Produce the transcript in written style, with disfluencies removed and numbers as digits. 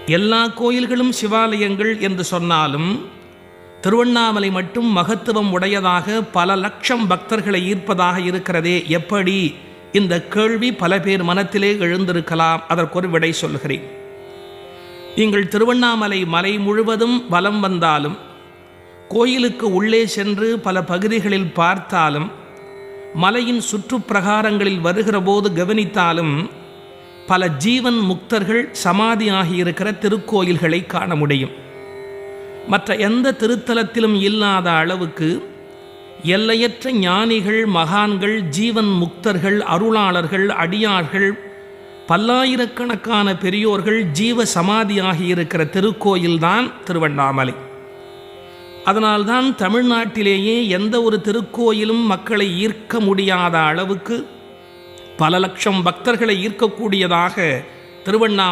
எல்லா கோயில்களும் சிவாலயங்கள் என்று சொன்னாலும் திருவண்ணாமலை மட்டும் மகத்துவம் உடையதாக பல லட்சம் பக்தர்களை ஈர்ப்பதாக இருக்கிறதே எப்படி? இந்த கேள்வி பல பேர் மனத்திலே எழுந்திருக்கலாம். அதற்கொரு விடை சொல்கிறேன். நீங்கள் திருவண்ணாமலை மலை முழுவதும் வலம் வந்தாலும், கோயிலுக்கு உள்ளே சென்று பல பகுதிகளில் பார்த்தாலும், மலையின் சுற்றுப்பிரகாரங்களில் வருகிற போது கவனித்தாலும் பல ஜீவன் முக்தர்கள் சமாதியாகியிருக்கிற திருக்கோயில்களை காண முடியும். மற்ற எந்த திருத்தலத்திலும் இல்லாத அளவுக்கு எல்லையற்ற ஞானிகள், மகான்கள், ஜீவன் முக்தர்கள், அருளாளர்கள், அடியார்கள், பல்லாயிரக்கணக்கான பெரியோர்கள் ஜீவ சமாதியாகியிருக்கிற திருக்கோயில்தான் திருவண்ணாமலை. அதனால்தான் தமிழ்நாட்டிலேயே எந்த ஒரு திருக்கோயிலும் மக்களை ஈர்க்க முடியாத அளவுக்கு பல லட்சம் பக்தர்களை ஈர்க்கக்கூடியதாக திருவண்ணாமலை